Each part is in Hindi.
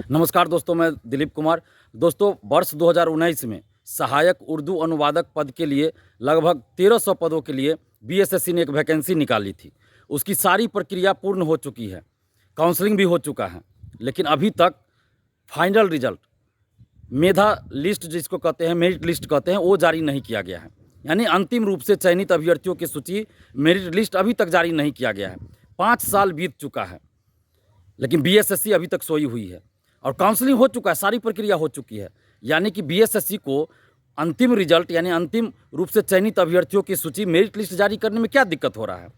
नमस्कार दोस्तों, मैं दिलीप कुमार। दोस्तों, वर्ष 2019 में सहायक उर्दू अनुवादक पद के लिए लगभग 1300 पदों के लिए बीएसएससी ने एक वैकेंसी निकाली थी। उसकी सारी प्रक्रिया पूर्ण हो चुकी है, काउंसलिंग भी हो चुका है, लेकिन अभी तक फाइनल रिजल्ट, मेधा लिस्ट जिसको कहते हैं, मेरिट लिस्ट कहते हैं, वो जारी नहीं किया गया है। यानी अंतिम रूप से चयनित अभ्यर्थियों की सूची, मेरिट लिस्ट अभी तक जारी नहीं किया गया है। 5 साल बीत चुका है, लेकिन बीएसएससी अभी तक सोई हुई है और काउंसलिंग हो चुका है, सारी प्रक्रिया हो चुकी है। यानी कि बीएसएससी को अंतिम रिजल्ट यानी अंतिम रूप से चयनित अभ्यर्थियों की सूची, मेरिट लिस्ट जारी करने में क्या दिक्कत हो रहा है?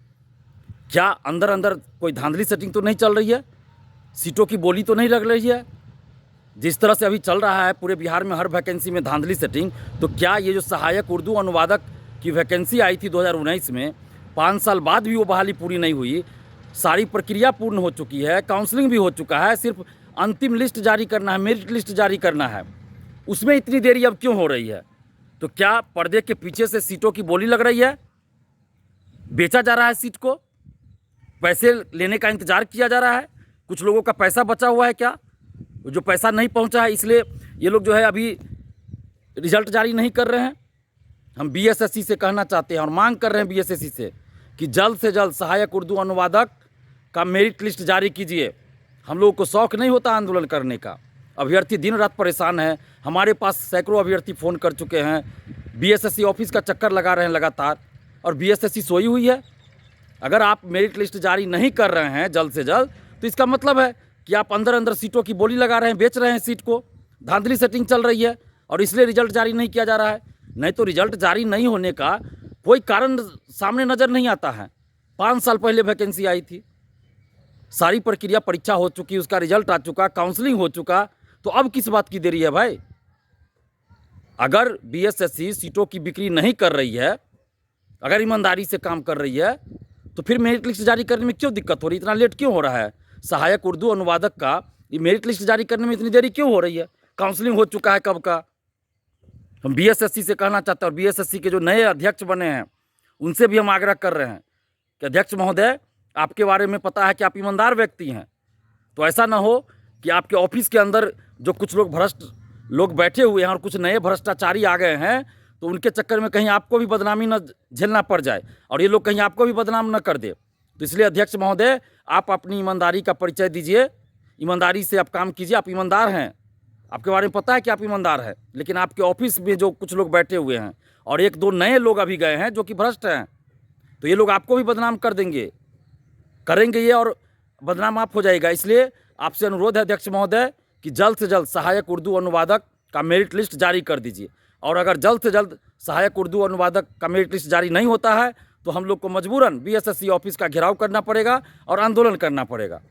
क्या अंदर अंदर कोई धांधली सेटिंग तो नहीं चल रही है? सीटों की बोली तो नहीं लग रही है? जिस तरह से अभी चल रहा है पूरे बिहार में हर वैकेंसी में धांधली सेटिंग, तो क्या ये जो सहायक उर्दू अनुवादक की वैकेंसी आई थी 2019 में, 5 साल बाद भी वो बहाली पूरी नहीं हुई? सारी प्रक्रिया पूर्ण हो चुकी है, काउंसलिंग भी हो चुका है, सिर्फ अंतिम लिस्ट जारी करना है, मेरिट लिस्ट जारी करना है। उसमें इतनी देरी अब क्यों हो रही है? तो क्या पर्दे के पीछे से सीटों की बोली लग रही है? बेचा जा रहा है सीट को? पैसे लेने का इंतजार किया जा रहा है? कुछ लोगों का पैसा बचा हुआ है क्या? जो पैसा नहीं पहुंचा है, इसलिए ये लोग जो है अभी रिजल्ट जारी नहीं कर रहे हैं। हम बीएसएससी से कहना चाहते हैं और मांग कर रहे हैं बीएसएससी से कि जल्द से जल्द सहायक उर्दू अनुवादक का मेरिट लिस्ट जारी कीजिए। हम लोगों को शौक नहीं होता आंदोलन करने का। अभ्यर्थी दिन रात परेशान है। हमारे पास सैकड़ों अभ्यर्थी फ़ोन कर चुके हैं, बीएसएससी ऑफिस का चक्कर लगा रहे हैं लगातार, और बीएसएससी सोई हुई है। अगर आप मेरिट लिस्ट जारी नहीं कर रहे हैं जल्द से जल्द, तो इसका मतलब है कि आप अंदर अंदर सीटों की बोली लगा रहे हैं, बेच रहे हैं सीट को, धांधली सेटिंग चल रही है, और इसलिए रिजल्ट जारी नहीं किया जा रहा है। नहीं तो रिजल्ट जारी नहीं होने का कोई कारण सामने नज़र नहीं आता है। 5 साल पहले वैकेंसी आई थी, सारी प्रक्रिया, परीक्षा हो चुकी, उसका रिजल्ट आ चुका, काउंसलिंग हो चुका, तो अब किस बात की देरी है भाई? अगर बीएसएससी सीटों की बिक्री नहीं कर रही है, अगर ईमानदारी से काम कर रही है, तो फिर मेरिट लिस्ट जारी करने में क्यों दिक्कत हो रही है? इतना लेट क्यों हो रहा है? सहायक उर्दू अनुवादक का ये मेरिट लिस्ट जारी करने में इतनी देरी क्यों हो रही है? काउंसलिंग हो चुका है कब का। हम बीएसएससी से कहना चाहते हैं, और बीएसएससी के जो नए अध्यक्ष बने हैं उनसे भी हम आग्रह कर रहे हैं कि अध्यक्ष महोदय, आपके बारे में पता है कि आप ईमानदार व्यक्ति हैं, तो ऐसा ना हो कि आपके ऑफिस के अंदर जो कुछ लोग भ्रष्ट लोग बैठे हुए हैं और कुछ नए भ्रष्टाचारी आ गए हैं, तो उनके चक्कर में कहीं आपको भी बदनामी न झेलना पड़ जाए और ये लोग कहीं आपको भी बदनाम न कर दे। तो इसलिए अध्यक्ष महोदय, आप अपनी ईमानदारी का परिचय दीजिए, ईमानदारी से आप काम कीजिए। आप ईमानदार हैं, आपके बारे में पता है कि आप ईमानदार हैं, लेकिन आपके ऑफिस में जो कुछ लोग बैठे हुए हैं और 1-2 नए लोग अभी गए हैं जो कि भ्रष्ट हैं, तो ये लोग आपको भी बदनाम कर देंगे, करेंगे ये, और बदनाम आप हो जाएगा। इसलिए आपसे अनुरोध है अध्यक्ष महोदय कि जल्द से जल्द सहायक उर्दू अनुवादक का मेरिट लिस्ट जारी कर दीजिए। और अगर जल्द से जल्द सहायक उर्दू अनुवादक का मेरिट लिस्ट जारी नहीं होता है, तो हम लोग को मजबूरन बीएसएससी ऑफिस का घेराव करना पड़ेगा और आंदोलन करना पड़ेगा।